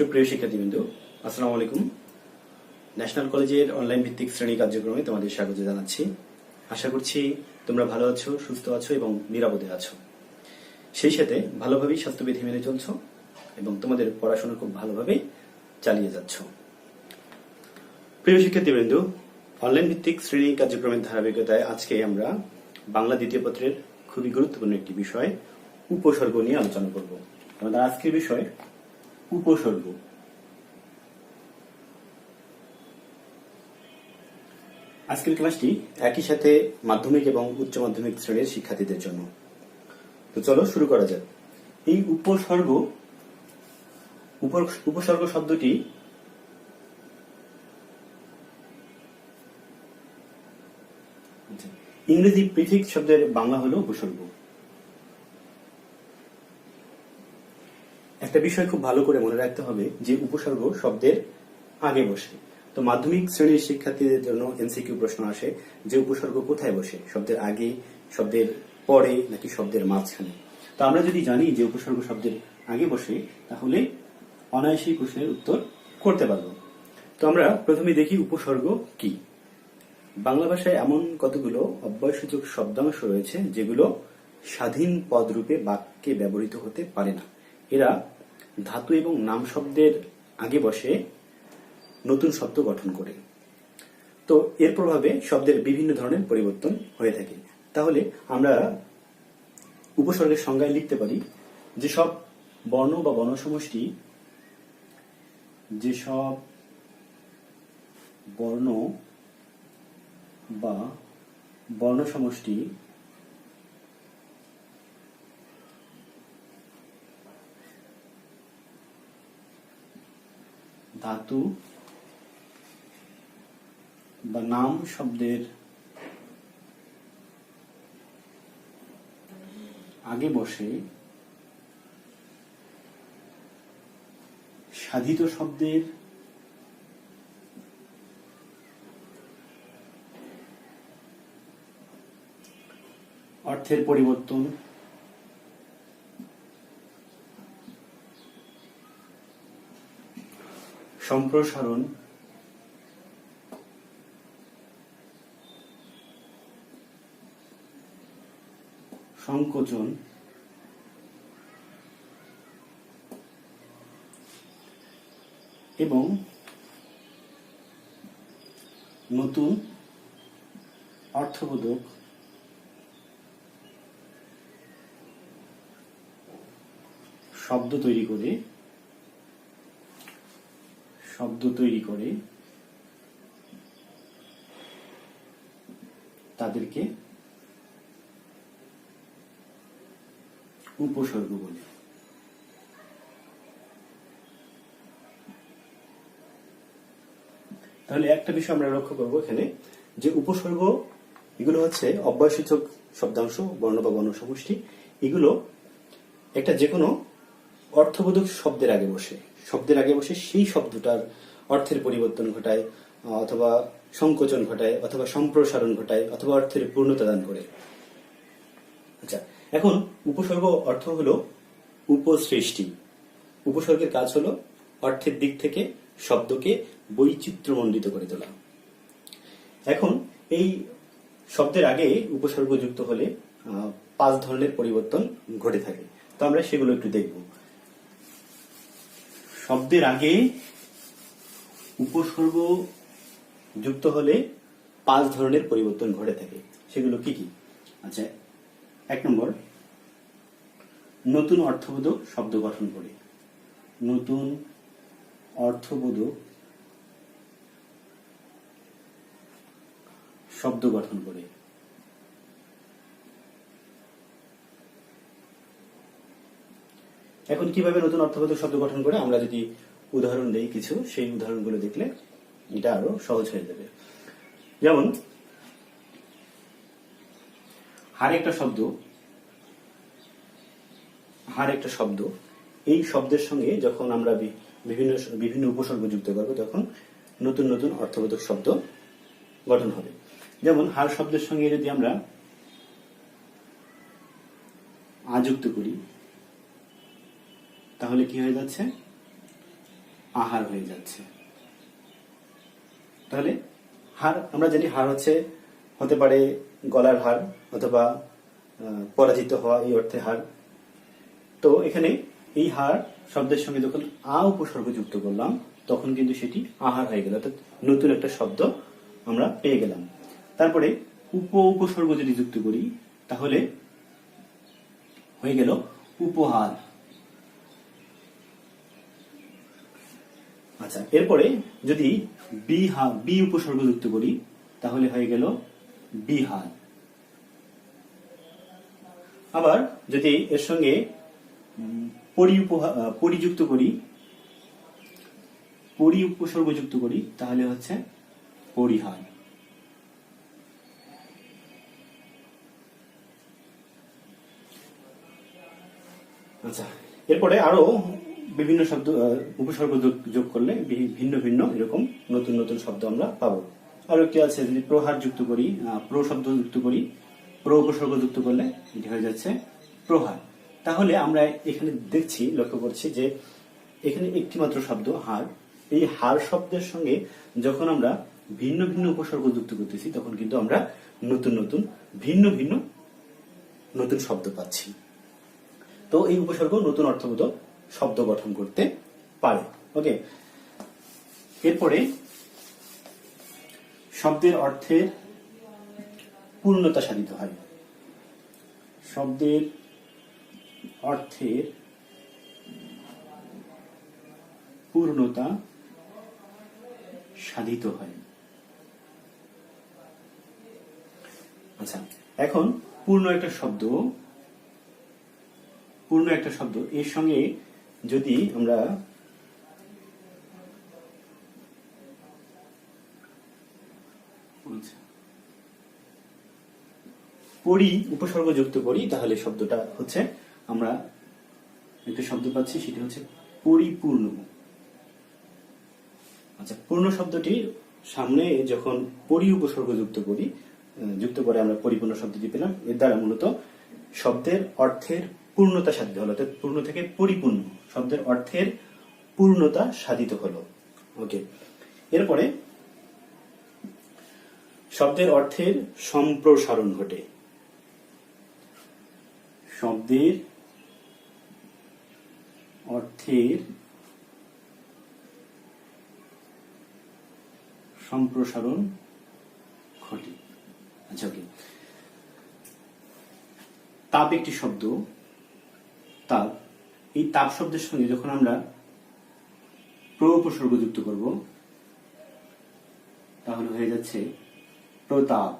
সুপ্রিয় শিক্ষার্থীবৃন্দু, আসসালামু আলাইকুম। ন্যাশনাল কলেজের অনলাইন ভিত্তিক শ্রেণী কার্যক্রমে তোমাদের স্বাগত জানাচ্ছি। আশা করছি তোমরা ভালো আছো, সুস্থ আছো এবং নিরাপদে আছো। সেই সাথে ভালোভাবেই স্বাস্থ্যবিধি মেনে চলছো এবং তোমাদের পড়াশোনা খুব ভালোভাবে চালিয়ে যাচ্ছ। প্রিয় শিক্ষার্থীবৃন্দু, অনলাইন ভিত্তিক শ্রেণী কার্যক্রমের ধারাবাহিকতায় আজকে আমরা বাংলা দ্বিতীয় পত্রের খুবই গুরুত্বপূর্ণ একটি বিষয় উপসর্গ নিয়ে আলোচনা করব। আমাদের আজকের বিষয় উপসর্গ। আজকের ক্লাসটি একই সাথে মাধ্যমিক এবং উচ্চ মাধ্যমিক শ্রেণীর শিক্ষার্থীদের জন্য। তো চলো শুরু করা যাক। এই উপসর্গ শব্দটি ইংরেজি প্রিফিক্স শব্দের বাংলা হলো উপসর্গ। একটা বিষয় খুব ভালো করে মনে রাখতে হবে যে উপসর্গ শব্দের আগে বসে। তো মাধ্যমিক শ্রেণীর শিক্ষার্থীদের জন্য এমসিকিউ প্রশ্ন আসে যে উপসর্গ কোথায় বসে, শব্দের আগে, শব্দের পরে নাকি শব্দের মাঝখানে। তো আমরা যদি জানি যে উপসর্গ শব্দের আগে বসে, তাহলে অনায়াসেই প্রশ্নের উত্তর করতে পারবো। তো আমরা প্রথমে দেখি উপসর্গ কি। বাংলা ভাষায় এমন কতগুলো অব্যয়সূচক শব্দাংশ রয়েছে যেগুলো স্বাধীন পদরূপে বাক্যে ব্যবহৃত হতে পারে না। এরা ধাতু এবং নাম শব্দের আগে বসে নতুন শব্দ গঠন করে। তো এর প্রভাবে শব্দের বিভিন্ন ধরনের পরিবর্তন হয়ে থাকে। তাহলে আমরা উপসর্গের সংজ্ঞায় লিখতে পারি যেসব বর্ণ বা বর্ণসমষ্টি ধাতু বা নাম শব্দের আগে বসে সাধিত শব্দের অর্থের পরিবর্তন, সম্প্রসারণ, সংকোচন এবং নতুন অর্থবোধক শব্দ তৈরি করে তাদেরকে উপসর্গ বলে। তাহলে একটা বিষয় আমরা লক্ষ্য করব এখানে, যে উপসর্গ এগুলো হচ্ছে অব্যয়সূচক শব্দাংশ, বর্ণ বা বর্ণ সমষ্টি। এগুলো একটা যে কোনো অর্থবোধক শব্দের আগে বসে সেই শব্দটার অর্থের পরিবর্তন ঘটায়, অথবা সংকোচন ঘটায়, অথবা সম্প্রসারণ ঘটায়, অথবা অর্থের পূর্ণতা দান করে। আচ্ছা, এখন উপসর্গ অর্থ হলো উপসৃষ্টি। উপসর্গের কাজ হলো অর্থের দিক থেকে শব্দকে বৈচিত্র্যমণ্ডিত করে তোলা। এখন এই শব্দের আগে উপসর্গ যুক্ত হলে 5 ধরনের পরিবর্তন ঘটে থাকে। তো আমরা সেগুলো একটু দেখব। শব্দের আগে উপসর্গ যুক্ত হলে 5 ধরনের পরিবর্তন ঘটে থাকে। সেগুলো কি কি? আচ্ছা, 1 নম্বর, নতুন অর্থবোধক শব্দ গঠন করে। নতুন অর্থবোধক শব্দ গঠন করে। এখন কিভাবে নতুন অর্থবোধক শব্দ গঠন করে, আমরা যদি উদাহরণ দেই কিছু, সেই উদাহরণগুলো দেখলে এটা আরো সহজ হয়ে যাবে। যেমন হার একটা শব্দ, এই শব্দের সঙ্গে যখন আমরা বিভিন্ন উপসর্গ যুক্ত করব, তখন নতুন নতুন অর্থবোধক শব্দ গঠন হবে। যেমন হার শব্দের সঙ্গে যদি আমরা আ যুক্ত করি, তাহলে কি হয়ে যাচ্ছে? আহার হয়ে যাচ্ছে। তাহলে হার আমরা জানি হার হতে পারে গলার হার অথবা পরাজিত হওয়া এই অর্থে হার। তো এখানে এই হার শব্দের সঙ্গে যখন আ উপসর্গ যুক্ত করলাম তখন কিন্তু সেটি আহার হয়ে গেল, অর্থাৎ নতুন একটা শব্দ আমরা পেয়ে গেলাম। তারপরে উপসর্গ যদি যুক্ত করি তাহলে হয়ে গেল উপহার। আচ্ছা, এরপরে যদি বি উপসর্গ যুক্ত করি তাহলে হয়ে গেল বিহার। আবার যদি এর সঙ্গে পরিযুক্ত করি, উপসর্গ যুক্ত করি তাহলে হচ্ছে পরিহার। আচ্ছা, এরপরে আরো বিভিন্ন শব্দ উপসর্গ যোগ করলে ভিন্ন ভিন্ন এরকম নতুন নতুন শব্দ আমরা পাবো। আরো কি আছে, যদি প্রহার যুক্ত করি, প্র শব্দ যুক্ত করি, প্র উপসর্গ যুক্ত করলে এটি হয়ে যাচ্ছে প্রহার। তাহলে আমরা এখানে দেখছি, লক্ষ্য করছি যে এখানে একটি মাত্র শব্দ হার। এই হার শব্দের সঙ্গে যখন আমরা ভিন্ন ভিন্ন উপসর্গ যুক্ত করতেছি তখন কিন্তু আমরা নতুন নতুন ভিন্ন ভিন্ন নতুন শব্দ পাচ্ছি। তো এই উপসর্গ নতুন অর্থবোধ শব্দ গঠন করতে পারে। ওকে, এরপরে শব্দের অর্থের পূর্ণতা সাধিত হয়। শব্দের অর্থের পূর্ণতা সাধিত হয়। আচ্ছা, এখন পূর্ণ একটা শব্দ এর সঙ্গে যদি আমরা পরি উপসর্গ যুক্ত করি তাহলে শব্দটা হচ্ছে, আমরা একটা শব্দ পাচ্ছি সেটা হচ্ছে পরিপূর্ণ। আচ্ছা, পূর্ণ শব্দটির সামনে যখন পরি উপসর্গ যুক্ত করে আমরা পরিপূর্ণ শব্দটি পেলাম। এর দ্বারা মূলত শব্দের অর্থের পূর্ণতা সাধিত হলো, অর্থাৎ পূর্ণ থেকে পরিপূর্ণ শব্দের অর্থের পূর্ণতা সাধিত হলো। ওকে, এরপরে শব্দের অর্থের সম্প্রসারণ ঘটে। শব্দের অর্থের সম্প্রসারণ ঘটে। আচ্ছা, ওকে, তাপ একটি শব্দ। তাপ, এই তাপ শব্দের সঙ্গে যখন আমরা প্র উপসর্গ যুক্ত করব তাহলে হয়ে যাচ্ছে প্রতাপ।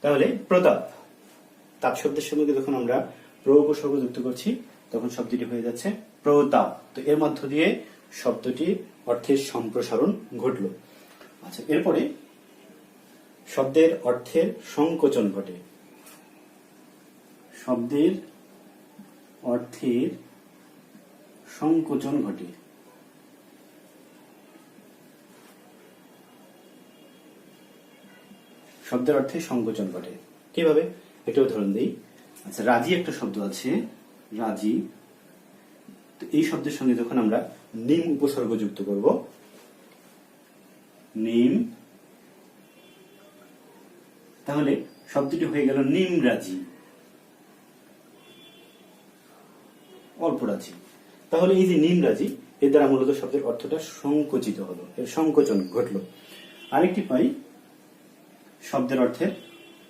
তাহলে প্রতাপ, তাপ শব্দের সঙ্গে যখন আমরা প্র উপসর্গ যুক্ত করছি তখন শব্দটি হয়ে যাচ্ছে প্রতাপ। তো এর মধ্য দিয়ে শব্দটির অর্থের সম্প্রসারণ ঘটল। আচ্ছা, এরপরে শব্দের অর্থের সংকোচন ঘটে। শব্দের অর্থের সংকোচন ঘটে। শব্দের অর্থে সংকোচন ঘটে কিভাবে, একটা উদাহরণ দিই। আচ্ছা, রাজি একটা শব্দ আছে, রাজি। তো এই শব্দের সঙ্গে যখন আমরা নিম উপসর্গ যুক্ত করব, নিম, তাহলে শব্দটি হয়ে গেল নিমরাজি, অল্প রাজি। তাহলে এই যে নিমরাজি, এর দ্বারা মূলত শব্দের অর্থটা সংকুচিত হলো, এর সংকোচন ঘটলো। আরেকটি পাই, শব্দের অর্থের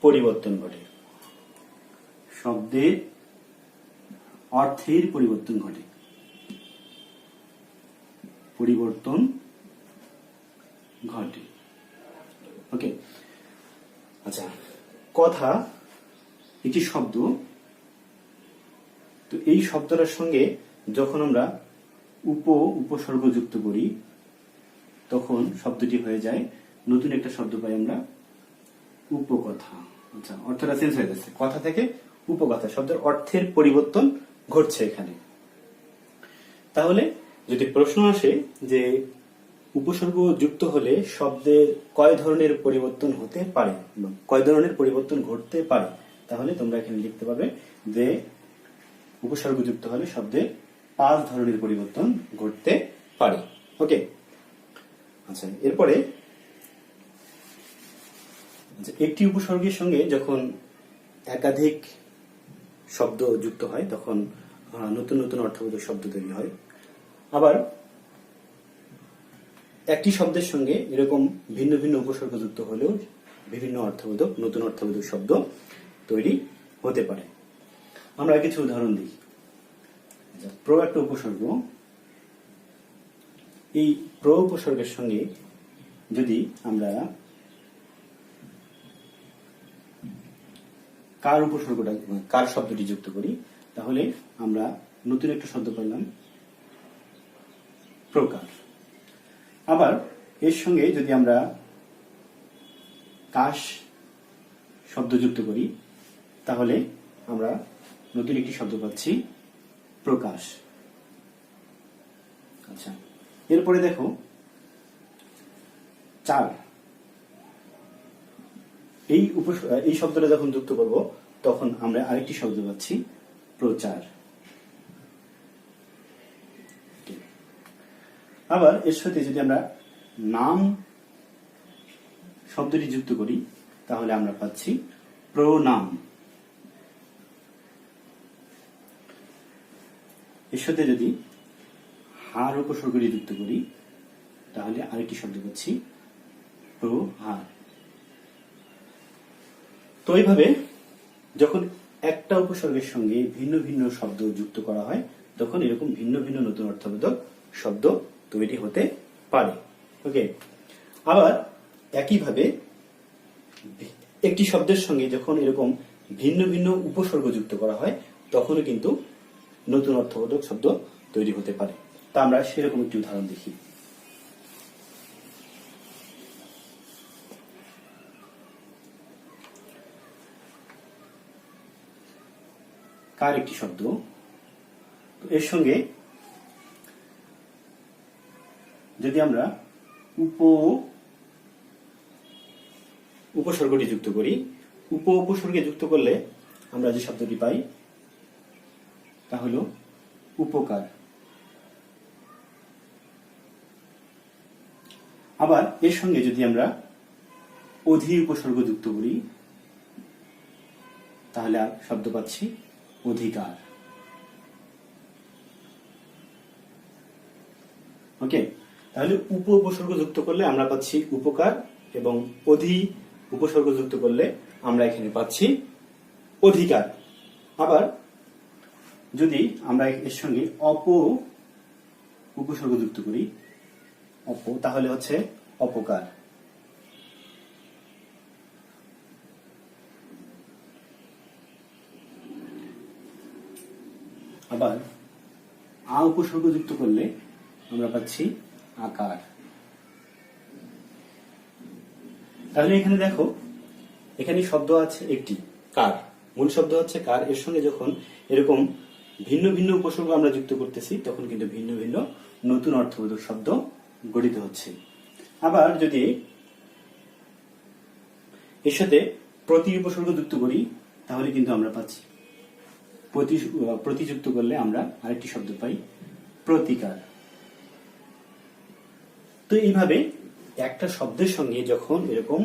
পরিবর্তন ঘটে। শব্দের অর্থের পরিবর্তন ঘটে। পরিবর্তন ঘটে। ওকে, আচ্ছা, কথা একটি শব্দ। তো এই শব্দটার সঙ্গে যখন আমরা উপসর্গ যুক্ত করি তখন শব্দটি হয়ে যায়, নতুন একটা শব্দ পাই আমরা, উপকথা। আচ্ছা, অর্থটা চেঞ্জ হয়ে যাচ্ছে, কথা থেকে উপকথা, শব্দের অর্থের পরিবর্তন ঘটছে এখানে। তাহলে যদি প্রশ্ন আসে যে উপসর্গ যুক্ত হলে শব্দের কয় ধরনের পরিবর্তন হতে পারে, কয় ধরনের পরিবর্তন ঘটতে পারে, তাহলে তোমরা এখানে লিখতে পারবে যে উপসর্গ যুক্ত হলে শব্দের 5 ধরনের পরিবর্তন ঘটতে পারে। ওকে, আচ্ছা, এরপরে একটি উপসর্গের সঙ্গে যখন একাধিক শব্দ যুক্ত হয় তখন নতুন নতুন অর্থবোধক শব্দ তৈরি হয়। আবার একটি শব্দের সঙ্গে এরকম ভিন্ন ভিন্ন উপসর্গ যুক্ত হলেও বিভিন্ন অর্থবোধক নতুন অর্থবোধক শব্দ তৈরি হতে পারে। আমরা কিছু উদাহরণ দিই। প্র একটা উপসর্গ, এই প্র উপসর্গের সঙ্গে যদি আমরা কার উপসর্গটা কার শব্দটি যুক্ত করি তাহলে আমরা নতুন একটা শব্দ পেলাম, প্রকার। আবার এর সঙ্গে যদি আমরা কাশ শব্দ যুক্ত করি তাহলে আমরা নতুন একটি শব্দ পাচ্ছি, প্রকাশ। আচ্ছা, এরপরে দেখো চার, এই শব্দটা যখন যুক্ত করব তখন আমরা আরেকটি শব্দ পাচ্ছি, প্রচার। আবার এর সাথে যদি আমরা নাম শব্দটি যুক্ত করি তাহলে আমরা পাচ্ছি প্রনাম। এর সাথে যদি হার উপসর্গটি যুক্ত করি তাহলে আরেকটি শব্দ পাচ্ছি, প্রহার। তো এইভাবে যখন একটা উপসর্গের সঙ্গে ভিন্ন ভিন্ন শব্দ যুক্ত করা হয় তখন এরকম ভিন্ন ভিন্ন নতুন অর্থবোধক শব্দ তৈরি হতে পারে। ওকে, আবার একইভাবে একটি শব্দের সঙ্গে যখন এরকম ভিন্ন ভিন্ন উপসর্গ যুক্ত করা হয় তখনও কিন্তু নতুন অর্থবোধক শব্দ তৈরি হতে পারে। তা আমরা সেরকম একটি উদাহরণ দেখি। কার একটি শব্দ, এর সঙ্গে যদি আমরা উপসর্গটি যুক্ত করি, উপসর্গে যুক্ত করলে আমরা যে শব্দটি পাই তা হল উপকার। আবার এর সঙ্গে যদি আমরা অধি উপসর্গ যুক্ত করি তাহলে শব্দ পাচ্ছি অধিকার। ওকে, তাহলে উপসর্গ যুক্ত করলে আমরা পাচ্ছি উপকার এবং অধি উপসর্গ যুক্ত করলে আমরা এখানে পাচ্ছি অধিকার। আবার যদি আমরা এর সঙ্গে উপসর্গ যুক্ত করি তাহলে হচ্ছে অপকার। আবার উপসর্গ যুক্ত করলে আমরা পাচ্ছি আকার। তাহলে এখানে দেখো, এখানে শব্দ আছে একটি কার, মূল শব্দ হচ্ছে কার, এর সঙ্গে যখন এরকম ভিন্ন ভিন্ন উপসর্গ আমরা যুক্ত করতেছি তখন কিন্তু ভিন্ন ভিন্ন নতুন অর্থবোধক শব্দ গঠিত হচ্ছে। আবার যদি এর সাথে প্রতি উপসর্গ যুক্ত করি তাহলে কিন্তু আমরা পাচ্ছি প্রতিযুক্ত করলে আমরা আরেকটি শব্দ পাই, প্রতিকার। তো এইভাবে একটা শব্দের সঙ্গে যখন এরকম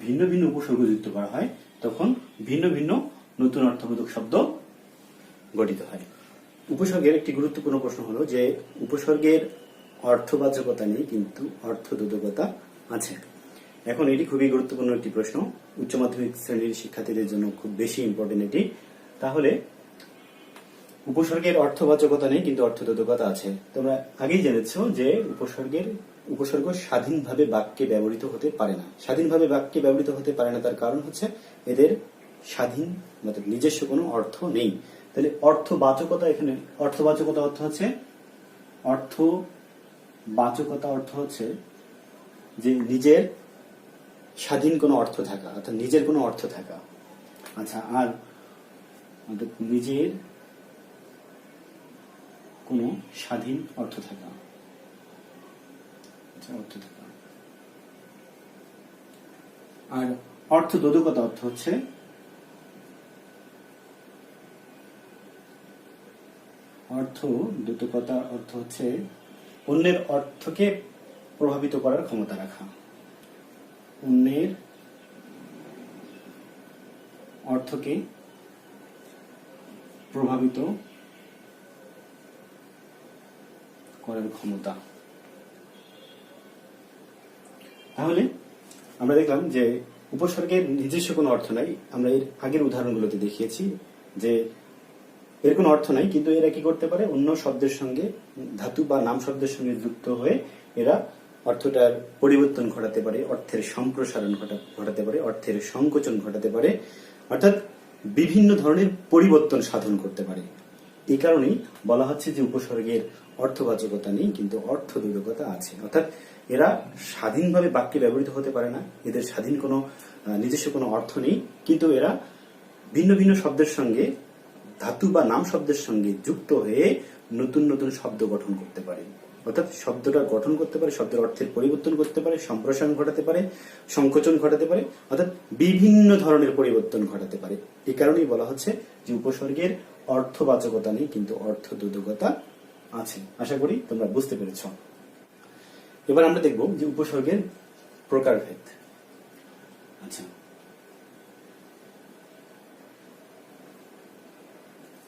ভিন্ন ভিন্ন উপসর্গ যুক্ত করা হয় তখন ভিন্ন ভিন্ন নতুন অর্থবোধক শব্দ গঠিত হয়। উপসর্গের একটি গুরুত্বপূর্ণ প্রশ্ন হলো যে উপসর্গের অর্থবাচকতা নেই কিন্তু অর্থবোধকতা আছে। এখন এটি খুবই গুরুত্বপূর্ণ একটি প্রশ্ন, উচ্চ মাধ্যমিক শ্রেণীর শিক্ষার্থীদের জন্য খুব বেশি ইম্পর্টেন্ট এটি। তাহলে উপসর্গের অর্থবাচকতা নেই কিন্তু অর্থবোধকতা আছে। তোমরা আগেই জেনেছো যে উপসর্গ স্বাধীনভাবে বাক্যে ব্যবহৃত হতে পারে না। স্বাধীনভাবে বাক্যে ব্যবহৃত হতে পারে না তার কারণ হচ্ছে এদের স্বাধীন নিজস্ব কোনো অর্থ নেই। তাহলে অর্থবাচকতা, এখানে অর্থবাচকতা অর্থ হচ্ছে যে নিজের স্বাধীন কোনো অর্থ থাকা, অর্থাৎ নিজের কোনো অর্থ থাকা। আচ্ছা, আর নিজের কোনো স্বাধীন অর্থ থাকা, আর অর্থবোধকতা হচ্ছে অর্থ, দ্যোতকতার অর্থ হচ্ছে অন্যের অর্থকে প্রভাবিত করার ক্ষমতা রাখা। অন্যের অর্থকে প্রভাবিত করার ক্ষমতা। তাহলে আমরা দেখলাম যে উপসর্গের নিজস্ব কোনো অর্থ নাই। আমরা এর আগের উদাহরণগুলোতে দেখিয়েছি যে এর কোনো অর্থ নাই, কিন্তু এরা কি করতে পারে, অন্য শব্দের সঙ্গে, ধাতু বা নাম শব্দের সঙ্গে যুক্ত হয়ে এরা অর্থটার পরিবর্তন ঘটাতে পারে, অর্থের সম্প্রসারণ ঘটাতে পারে, অর্থের সংকোচন ঘটাতে পারে, অর্থাৎ বিভিন্ন ধরনের পরিবর্তন সাধন করতে পারে। এই কারণেই বলা হচ্ছে যে উপসর্গের অর্থবাচকতা নেই, কিন্তু অর্থদ্যোতকতা আছে। অর্থাৎ এরা স্বাধীনভাবে বাক্যে ব্যবহৃত হতে পারে না, এদের স্বাধীন কোনো নিজস্ব কোনো অর্থ নেই, কিন্তু এরা ভিন্ন ভিন্ন শব্দের সঙ্গে, ধাতু বা নাম শব্দের সঙ্গে যুক্ত হয়ে নতুন নতুন শব্দ গঠন করতে পারে। অর্থাৎ শব্দটা গঠন করতে পারে, শব্দের অর্থের পরিবর্তন করতে পারে, সম্প্রসারণ ঘটাতে পারে, সংকোচন ঘটাতে পারে, অর্থাৎ বিভিন্ন ধরনের পরিবর্তন ঘটাতে পারে। এই কারণেই বলা হচ্ছে যে উপসর্গের অর্থবাচকতা নেই, কিন্তু অর্থদ্যোতকতা আছে। আশা করি তোমরা বুঝতে পেরেছ। এবার আমরা দেখব যে উপসর্গের প্রকারভেদ। আচ্ছা,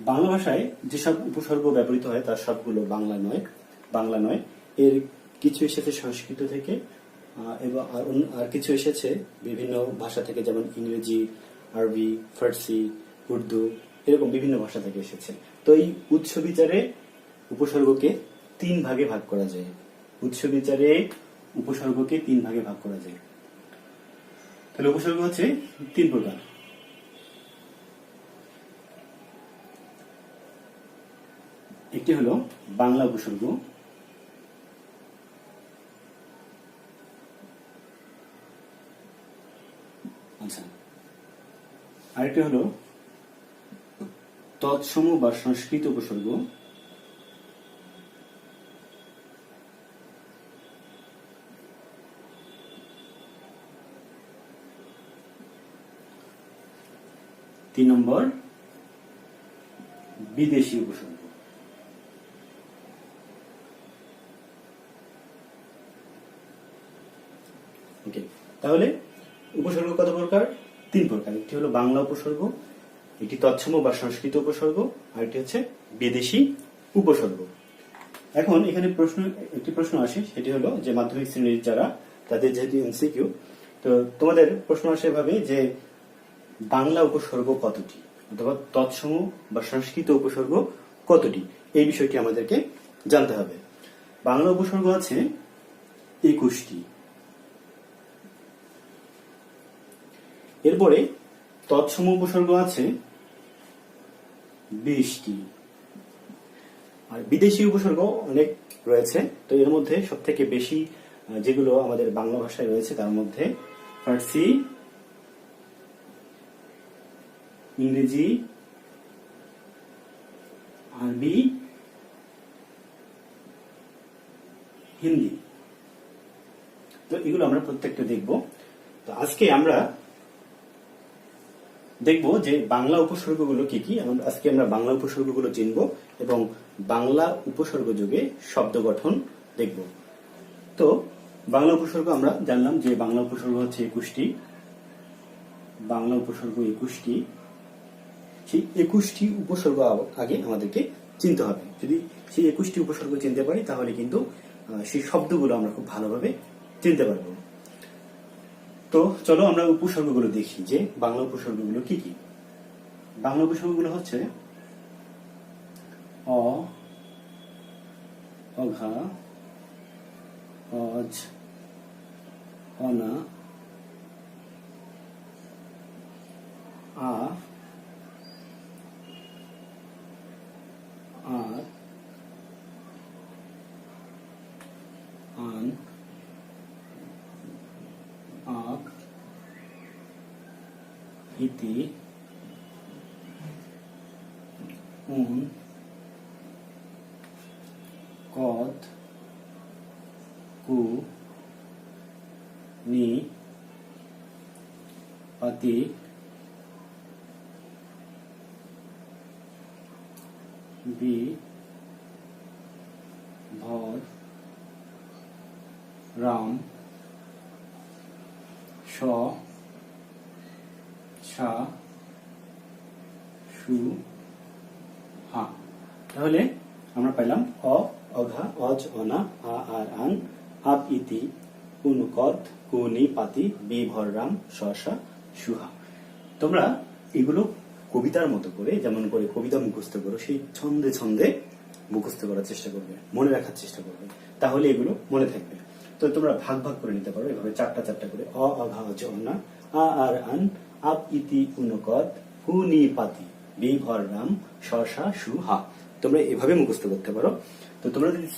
বাংলা ভাষায় যেসব উপসর্গ ব্যবহৃত হয় তার সবগুলো বাংলা নয়। এর কিছু এসেছে সংস্কৃত থেকে, এবং আর কিছু এসেছে বিভিন্ন ভাষা থেকে, যেমন ইংরেজি, আরবি, ফার্সি, উর্দু, এরকম বিভিন্ন ভাষা থেকে এসেছে। তো এই উৎস বিচারে উপসর্গকে তিন ভাগে ভাগ করা যায়। উৎস বিচারে উপসর্গকে তিন ভাগে ভাগ করা যায়। তাহলে উপসর্গ হচ্ছে তিন প্রকার। একটি হলো বাংলা উপসর্গ, আচ্ছা, আরেকটি হলো তৎসম বা সংস্কৃত উপসর্গ, তিন নম্বর বিদেশি উপসর্গ। ওকে, তাহলে উপসর্গ কত প্রকার? তিন প্রকার। একটি হলো বাংলা উপসর্গ, একটি তৎসম বা সংস্কৃত উপসর্গ, আর একটি হচ্ছে বিদেশি উপসর্গ। এখন এখানে একটি প্রশ্ন আসে, সেটি হলো যে মাধ্যমিক শ্রেণীর যারা, তাদের যেহেতু এমসিকিউ, তো তোমাদের প্রশ্ন আসে এভাবে যে বাংলা উপসর্গ কতটি, অথবা তৎসম বা সংস্কৃত উপসর্গ কতটি, এই বিষয়টি আমাদেরকে জানতে হবে। বাংলা উপসর্গ আছে 21টি, এরপরে তৎসম উপসর্গ আছে 20টি, আর বিদেশি উপসর্গ অনেক রয়েছে। তো এর মধ্যে সব থেকে বেশি যেগুলো আমাদের বাংলা ভাষায় রয়েছে তার মধ্যে ফার্সি, ইংরেজি, আরবি, হিন্দি। তো এগুলো আমরা প্রত্যেকটা দেখব। তো আজকে আমরা দেখব যে বাংলা উপসর্গগুলো কি কি। আজকে আমরা বাংলা উপসর্গগুলো চিনব এবং বাংলা উপসর্গ যোগে শব্দ গঠন দেখব। তো বাংলা উপসর্গ আমরা জানলাম যে বাংলা উপসর্গ হচ্ছে 21টি। বাংলা উপসর্গ 21টি। সেই 21টি উপসর্গ আগে আমাদেরকে চিনতে হবে। যদি সেই 21টি উপসর্গ চিনতে পারি তাহলে কিন্তু সেই শব্দগুলো আমরা খুব ভালোভাবে চিনতে পারবো। তো চলো আমরা উপসর্গগুলো দেখি যে বাংলা উপসর্গগুলো কি কি। বাংলা উপসর্গগুলো হচ্ছে অ, অঘা, অজ, অনা, আ, আর, আন, আক, ইতি, উন, কদ, কু, নি, পাতি, বি, সা সু হা। তাহলে আমরা পাইলাম অ, অঘা, অজ, অনা, আ আর আন, আপ ইতি, উনকত, কুনি পাতি, বি ভররাম, শসা সুহা। তোমরা এগুলো কবিতার মতো করে, যেমন করে কবিতা মুখস্থ করো, সেই ছন্দে ছন্দে মুখস্থ করার চেষ্টা করবে, মনে রাখার চেষ্টা করবে, তাহলে এগুলো মনে থাকবে। তো তোমরা ভাগ ভাগ করে নিতে পারো এভাবে চারটা চারটা করে, অ, অঘা, অজ, অনা, আ আর আন, আপ ইতি, উনকত, কুনি পাতি, বি ভররাম, শসা সুহা। তোমরা এভাবে মুখস্থ করতে পারো। তো তোমরা যদি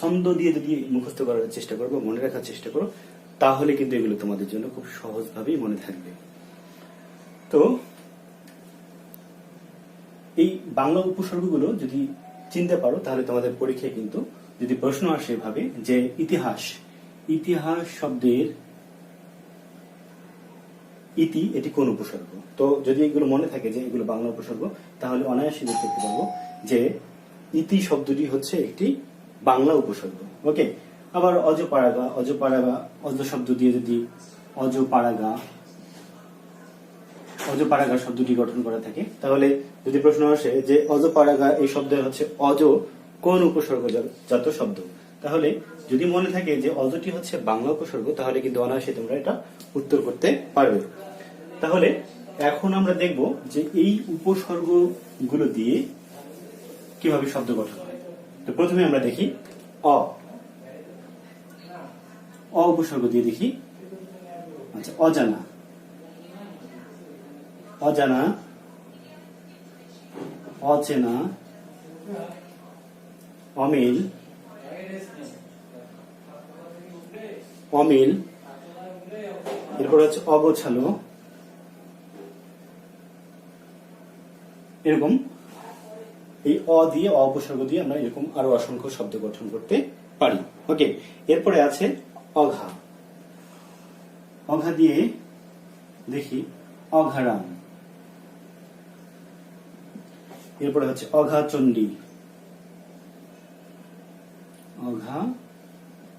ছন্দ দিয়ে যদি মুখস্থ করার চেষ্টা করো, মনে রাখার চেষ্টা করো, তাহলে কিন্তু এগুলো তোমাদের জন্য খুব সহজভাবেই মনে থাকবে। তো এই বাংলা উপসর্গগুলো যদি চিনতে পারো, তাহলে তোমাদের পরীক্ষায় কিন্তু যদি প্রশ্ন আসে এভাবে যে ইতিহাস, ইতিহাস শব্দের ইতি, এটি কোন উপসর্গ? তো যদি এগুলো মনে থাকে যে এগুলো বাংলা উপসর্গ, তাহলে অনায়াসে দেখতে পারবো যে ইতি শব্দটি হচ্ছে একটি বাংলা উপসর্গ। ওকে। আবার অজপাড়াগা, অজপাড়াগা, অজ শব্দ দিয়ে যদি অজপাড়াগা, অজপাড়াগা শব্দটি গঠন করা থাকে, তাহলে যদি প্রশ্ন আসে যে অজপাড়াগা এই শব্দের হচ্ছে অজ কোন উপসর্গজাত শব্দ, তাহলে যদি মনে থাকে যে অজটি হচ্ছে বাংলা উপসর্গ, তাহলে কিন্তু অনায়াসে তোমরা এটা উত্তর করতে পারবে। তাহলে এখন আমরা দেখব যে এই উপসর্গগুলো দিয়ে কিভাবে শব্দ গঠন হয়। তো প্রথমে আমরা দেখি অ, অ উপসর্গ দিয়ে দেখি। আচ্ছা, অজানা, অজানা, অচেনা, অমিল, অমিল, এরপর হচ্ছে অগোছালো, এরকম এই অ দিয়ে, অ উপসর্গ দিয়ে আমরা এরকম আরো অসংখ্য শব্দ গঠন করতে পারি। ওকে। এরপরে আছে অঘা, অঘা দিয়ে দেখি অঘারাম, এরপরে হচ্ছে অঘা চণ্ডী, অঘা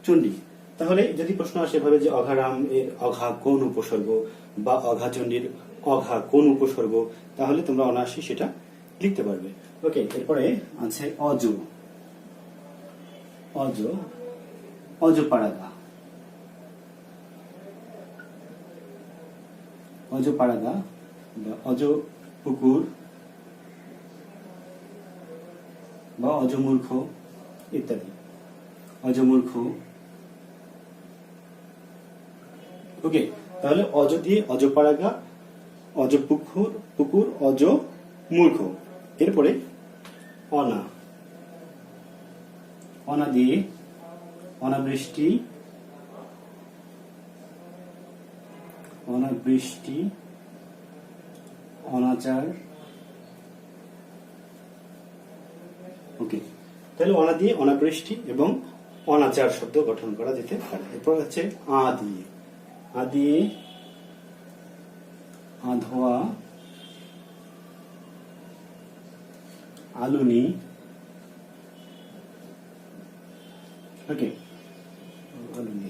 চণ্ডী। তাহলে যদি প্রশ্ন আসে এভাবে যে অঘারাম এর অঘা কোন উপসর্গ, বা অঘা চণ্ডীর অঘা কোন উপসর্গ, তাহলে তোমরা অনায়াসে সেটা লিখতে পারবে। ওকে। এরপরে আছে অজ, অজ, অজপাড়াগা, অজপাড়াগা বা অজ পুকুর বা অজমূর্খ ইত্যাদি, অজমূর্খ। ওকে। তাহলে অজ দিয়ে অজপাড়াগা, অজ পুকুর, পুকুর, অজ মূর্খ। এরপরে অনা, অনা দিয়ে অনাবৃষ্টি, অনাবৃষ্টি, অনাচার। ওকে। তাহলে অনা দিয়ে অনাবৃষ্টি এবং অনাচার শব্দ গঠন করা যেতে পারে। এরপর হচ্ছে আ দিয়ে, আ দিয়ে আধোয়া, আলুনি। ওকে, আলুনি।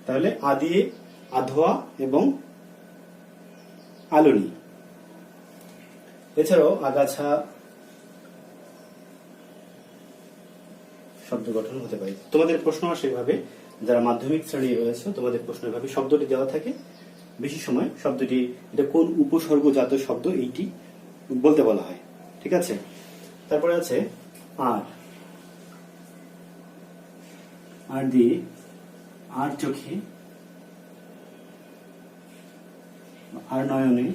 তাহলে আ দিয়ে আধোয়া এবং আলুনি। এছাড়াও আগাছা শব্দ গঠন হতে পারে। তোমাদের প্রশ্ন আসে এভাবে, যারা মাধ্যমিক শ্রেণী রয়েছে তোমাদের প্রশ্ন এভাবে শব্দটি দেওয়া থাকে, বেশি সময় শব্দটি এটা কোন উপসর্গজাত শব্দ এইটি বলতে বলা হয়। ঠিক আছে। তারপরে আছে আর, আর দিয়ে আর চোখে, আর নয়নে।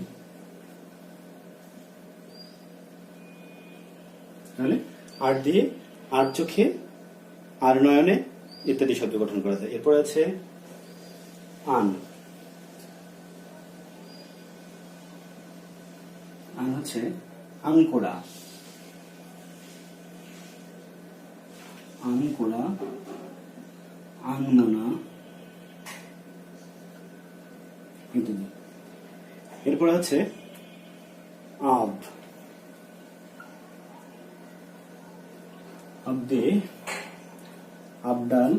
তাহলে আর দিয়ে আর চোখে, আর নয়নে ইত্যাদি শব্দ গঠন করা যায়। এরপর আছে আন, আন হচ্ছে আঙ্কুরা, আঙ্কুরা, আংনানা ইত্যাদি। এরপর আছে আব, আব দিয়ে আবডাল,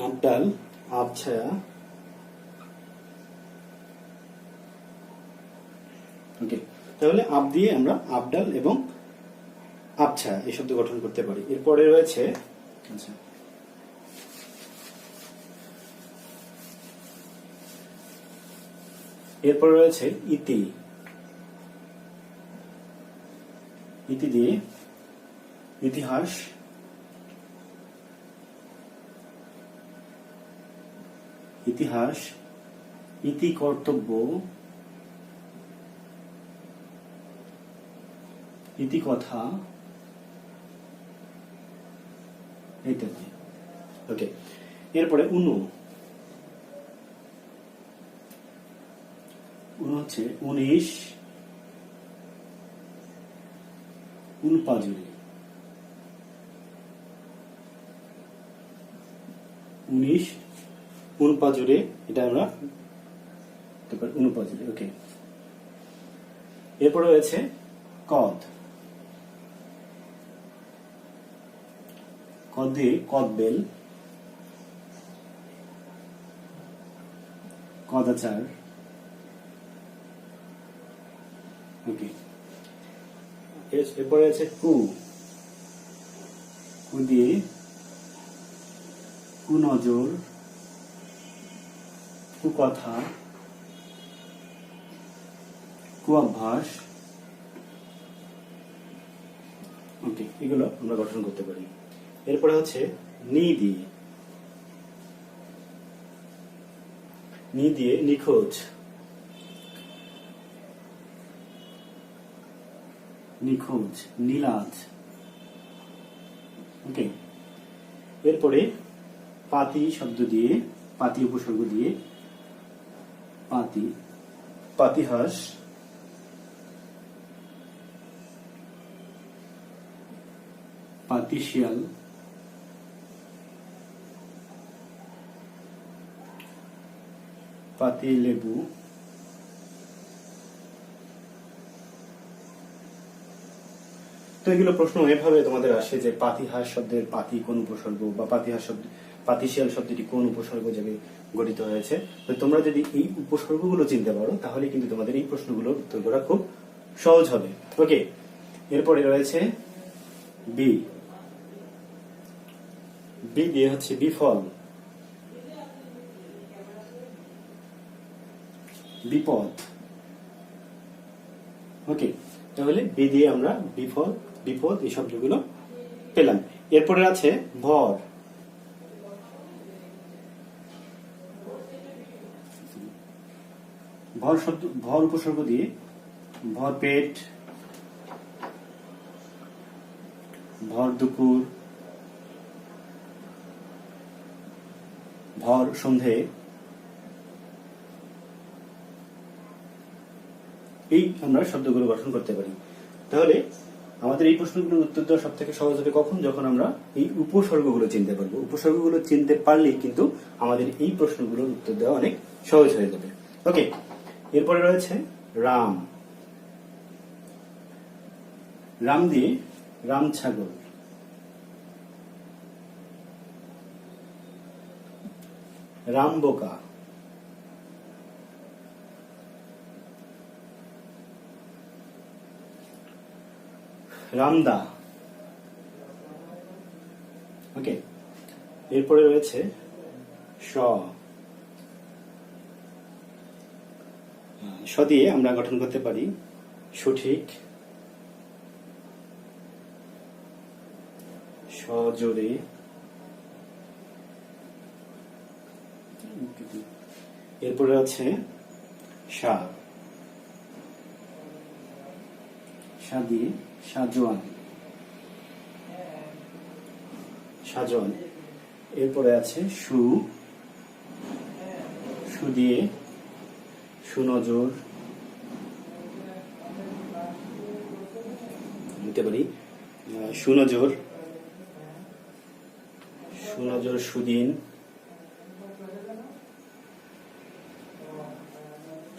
আবডাল, আবছায়া। ওকে, তাহলে আব দিয়ে আমরা আবডাল এবং আবছায়া এই শব্দ গঠন করতে পারি। এরপরে রয়েছে, আচ্ছা, এরপরে রয়েছে ইতি। ইতি দিয়ে ইতিহাস, ইতিহাস, ইতি কর্তব্য, ইতি কথা ইত্যাদি। ওকে, এরপরে উনু। উনু হচ্ছে 19, উনপাজুরি। 19 উনপাজুরে, এটা আমরা উনপাজুরে। ওকে, এরপরে রয়েছে কদ। কদ দিয়ে কদবেল, কদাচার। ওকে, এরপরে আছে কু। কু দিয়ে কুনজর, কুকথা, কুঅভ্যাস। ওকে, এগুলো আমরা গঠন করতে পারি। এরপরে হচ্ছে নি দিয়ে। নি দিয়ে নিখোঁজ, নিখোঁজ, নীলাজ। ওকে, এরপরে পাতি শব্দ দিয়ে, পাতি উপসর্গ দিয়ে পাতি, পাতিহাস, পাতিশিয়াল, পাতি লেবু। তো এগুলো প্রশ্ন এভাবে তোমাদের আসে যে পাতিহাস শব্দের পাতি কোন উপসর্গ, বা পাতিহাস শব্দ, পাতিশিয়াল শব্দটি কোন উপসর্গ যাবে গঠিত হয়েছে। তো তোমরা যদি এই উপসর্গগুলো চিনতে পারো তাহলে কিন্তু তোমাদের এই প্রশ্নগুলোর উত্তর করা খুব সহজ হবে। ওকে, এরপরে রয়েছে বি। বি দিয়ে হচ্ছে বিফল, বিপদ। ওকে, তাহলে বি দিয়ে আমরা বিফল, বিপদ এই শব্দগুলো পেলাম। এরপরে আছে ভর। ভর শব্দ, ভর উপসর্গ দিয়ে ভর পেট, ভর দুপুর, ভর সন্ধে। এই আমরা শব্দগুলো গঠন করতে পারি। তাহলে আমাদের এই প্রশ্নগুলোর উত্তর দেওয়া সব থেকে সহজ হবে কখন? যখন আমরা এই উপসর্গগুলো চিনতে পারবো। উপসর্গগুলো চিনতে পারলেই কিন্তু আমাদের এই প্রশ্নগুলোর উত্তর দেওয়া অনেক সহজ হয়ে যাবে। ওকে, এরপরে রয়েছে রাম। রাম দিয়ে রাম ছাগল, রাম বোকা, রামদা। ওকে, এরপরে রয়েছে স। স দিয়ে আমরা গঠন করতে পারি সঠিক, সজোরে, এরপরে আছে সা। সা দিয়ে সাজোয়ান, সাজোয়ান। এরপরে আছে সু। সু দিয়ে সুনজর নিতে পারি, সুনজর, সুনজর, সুদিন,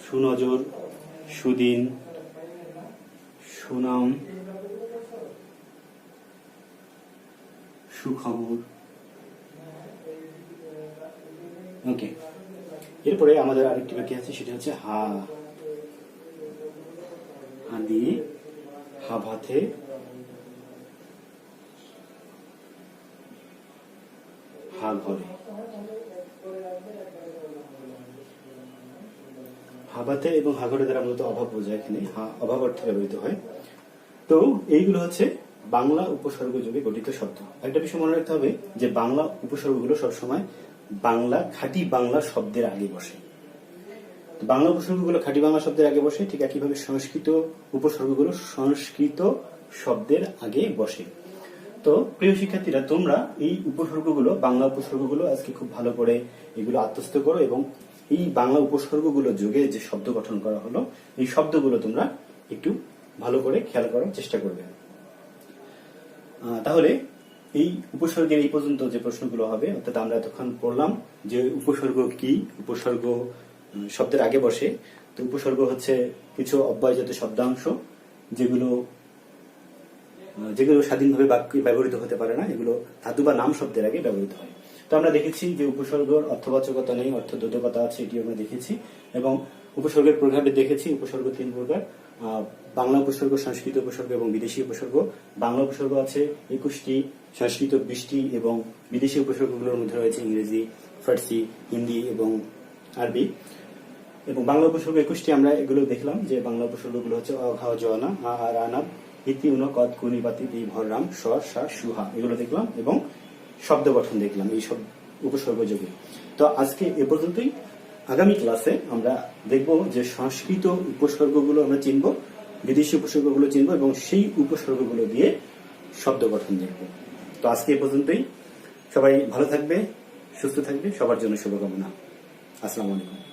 সুনজর, সুদিন, সুনাম, সুখবর। ওকে, এরপরে আমাদের আরেকটি বাকি আছে, সেটা হচ্ছে হা। হাদি, হা ভাতে, হা ঘরে। হাবাতে এবং হাগরে দ্বারা মূলত অভাব বোঝায়, এখানে হা অভাব অর্থে ব্যবহৃত হয়। তো এইগুলো হচ্ছে বাংলা উপসর্গ যোগে গঠিত শব্দ। একটা বিষয় মনে রাখতে হবে যে বাংলা উপসর্গগুলো সবসময় বাংলা খাঁটি বাংলা শব্দের আগে বসে। বাংলা উপসর্গগুলো খাঁটি বাংলা শব্দের আগে বসে, ঠিক একইভাবে সংস্কৃত উপসর্গগুলো সংস্কৃত শব্দের আগে বসে। তো প্রিয় শিক্ষার্থীরা, তোমরা এই উপসর্গগুলো, বাংলা উপসর্গগুলো আজকে খুব ভালো করে এগুলো আত্মস্থ করো এবং এই বাংলা উপসর্গগুলো যোগে যে শব্দ গঠন করা হলো, এই শব্দগুলো তোমরা একটু ভালো করে খেয়াল করার চেষ্টা করবে। তাহলে এই উপসর্গের এই পর্যন্ত যে প্রশ্নগুলো হবে, অর্থাৎ আমরা এতক্ষণ পড়লাম যে উপসর্গ কি, উপসর্গ শব্দের আগে বসে। তো উপসর্গ হচ্ছে কিছু অব্যয়জাত শব্দাংশ যেগুলো স্বাধীনভাবে বাক্যে ব্যবহৃত হতে পারে না, এগুলো ধাতু বা নাম শব্দের আগে ব্যবহৃত হয়। তো আমরা দেখেছি যে উপসর্গের অর্থবাচকতা নেই, অর্থদ্যোতকতা আছে, এটি আমরা দেখেছি। এবং উপসর্গের প্রকারভেদ দেখেছি। উপসর্গ 3 প্রকার: বাংলা উপসর্গ, সংস্কৃত উপসর্গ এবং বিদেশি উপসর্গ। বাংলা উপসর্গ আছে 21টি, সংস্কৃত 20টি এবং বিদেশি উপসর্গগুলোর মধ্যে রয়েছে ইংরেজি, ফার্সি, হিন্দি এবং আরবি। এবং বাংলা উপসর্গ 21টি আমরা এগুলো দেখলাম, যে বাংলা উপসর্গগুলো হচ্ছে অঘা, জনা, আর আনাব, ইতি, উন, কদ, কুনি, বাতি, তি, ভররাম, স, সা, সুহা, এগুলো দেখলাম এবং শব্দ গঠন দেখলাম এই সব উপসর্গ যোগে। তো আজকে এ পর্যন্তই। আগামী ক্লাসে আমরা দেখব যে সংস্কৃত উপসর্গগুলো আমরা চিনব, বিদেশি উপসর্গগুলো চিনব এবং সেই উপসর্গগুলো দিয়ে শব্দ গঠন দেখব। তো আজকে এ পর্যন্তই। সবাই ভালো থাকবে, সুস্থ থাকবে, সবার জন্য শুভকামনা। আসসালামু আলাইকুম।